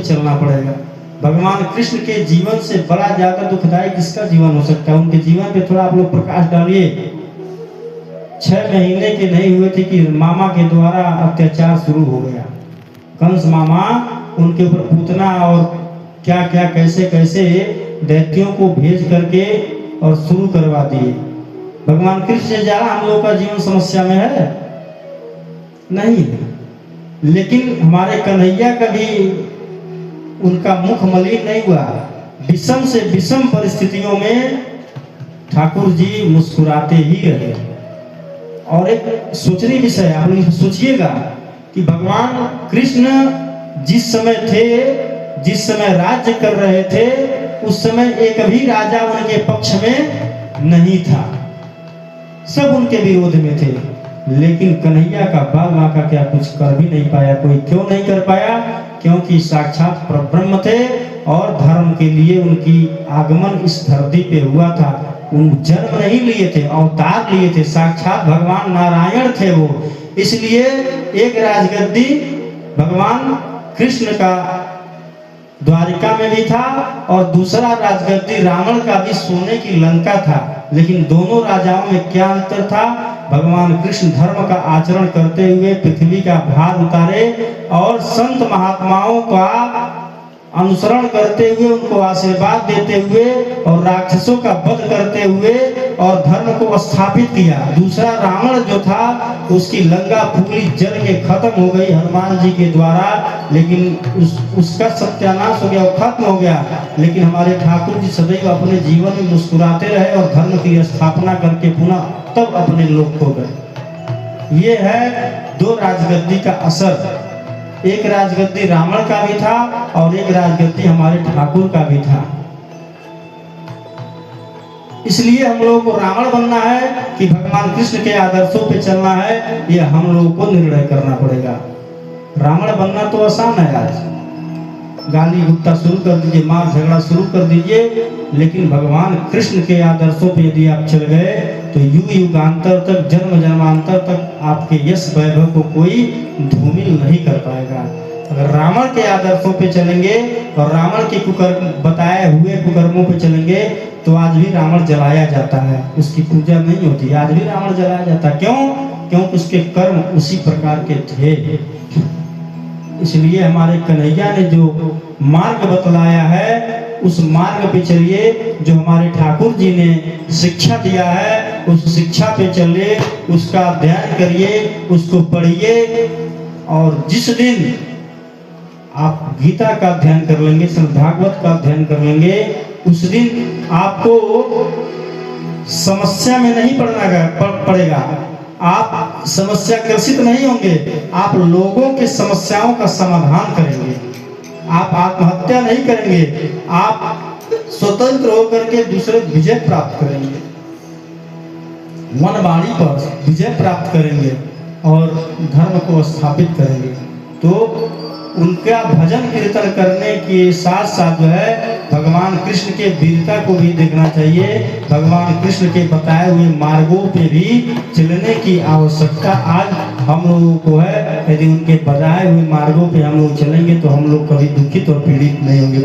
चलना पड़ेगा। भगवान कृष्ण के जीवन से बड़ा ज्यादा दुखदायी किसका जीवन हो सकता है? उनके जीवन पे थोड़ा आप लोग प्रकाश डालिए। 6 महीने के नहीं हुए थे कि मामा के द्वारा अत्याचार शुरू हो गया। कंस मामा उनके ऊपर पूतना और क्या क्या कैसे कैसे दैत्यों को भेज करके और शुरू करवा दिए। भगवान कृष्ण से ज्यादा हम लोग का जीवन समस्या में है नहीं, लेकिन हमारे कन्हैया कभी उनका मुख मलिन नहीं हुआ। विषम से विषम परिस्थितियों में ठाकुर जी मुस्कुराते ही रहे। और एक सोचनीय विषय आप लोग सोचिएगा कि भगवान कृष्ण जिस समय थे, जिस समय राज्य कर रहे थे, उस समय एक भी राजा उनके पक्ष में नहीं था, सब उनके विरोध में थे। लेकिन कन्हैया का बाल बांका क्या कुछ कर भी नहीं पाया। कोई क्यों नहीं कर पाया? क्योंकि साक्षात परब्रह्म थे और धर्म के लिए उनकी आगमन इस धरती पे हुआ था। उन जन्म नहीं लिए थे, अवतार लिए थे, साक्षात भगवान नारायण थे वो। इसलिए एक राजगद्दी भगवान कृष्ण का द्वारिका में भी था और दूसरा राजगद्दी रावण का भी सोने की लंका था। लेकिन दोनों राजाओं में क्या अंतर था? भगवान कृष्ण धर्म का आचरण करते हुए पृथ्वी का भार उतारे और संत महात्माओं का अनुसरण करते हुए, उनको आशीर्वाद देते हुए और राक्षसों का वध करते हुए और धर्म को स्थापित किया। दूसरा रावण जो था उसकी लंका पूरी जल के खत्म हो गई हनुमान जी के द्वारा, लेकिन उसका सत्यानाश हो गया, वो खत्म हो गया। लेकिन हमारे ठाकुर जी सदैव अपने जीवन में मुस्कुराते रहे और धर्म की स्थापना करके पुनः तब अपने लोक हो गए। ये है दो राजगद्दी का असर। एक राजगद्दी रावण का भी था और एक राजगद्दी हमारे ठाकुर का भी था। इसलिए हम लोगों को रावण बनना है कि भगवान कृष्ण के आदर्शों पे चलना है, यह हम लोगों को निर्णय करना पड़ेगा। रावण बनना तो आसान है, आज गाली गुप्ता शुरू कर दीजिए, मार झगड़ा शुरू कर दीजिए, लेकिन भगवान कृष्ण के आदर्शों पे यदि आप चल गए तो युग युगांतर तक, जन्म जन्मांतर तक आपके यश वैभव को कोई धूमिल नहीं कर पाएगा। अगर रावण के आदर्शों पे चलेंगे और रावण के कुकर्म बताए हुए कुकर्मों पे चलेंगे तो आज भी रावण जलाया जाता है, उसकी पूजा नहीं होती। आज भी रावण जलाया जाता है। क्यों? क्योंकि उसके कर्म उसी प्रकार के थे। इसलिए हमारे कन्हैया ने जो मार्ग बतलाया है उस मार्ग पे चलिए। जो हमारे ठाकुर जी ने शिक्षा दिया है उस शिक्षा पे चलिए, उसका अध्ययन करिए, उसको पढ़िए। और जिस दिन आप गीता का अध्ययन कर लेंगे, श्रीमद् भागवत का अध्ययन कर लेंगे, उस दिन आपको समस्या में नहीं पड़ेगा। आप समस्या ग्रसित नहीं होंगे, आप लोगों के समस्याओं का समाधान करेंगे। आप आत्महत्या नहीं करेंगे, आप स्वतंत्र होकर के दूसरे विजय प्राप्त करेंगे, मनवाणी पर विजय प्राप्त करेंगे और धर्म को स्थापित करेंगे। तो उनका भजन कीर्तन करने के साथ साथ जो है भगवान कृष्ण के वीरता को भी देखना चाहिए। भगवान कृष्ण के बताए हुए मार्गों पे भी चलने की आवश्यकता आज हम लोगों को है। यदि उनके बताए हुए मार्गों पे हम लोग चलेंगे तो हम लोग कभी दुखित और पीड़ित नहीं होंगे।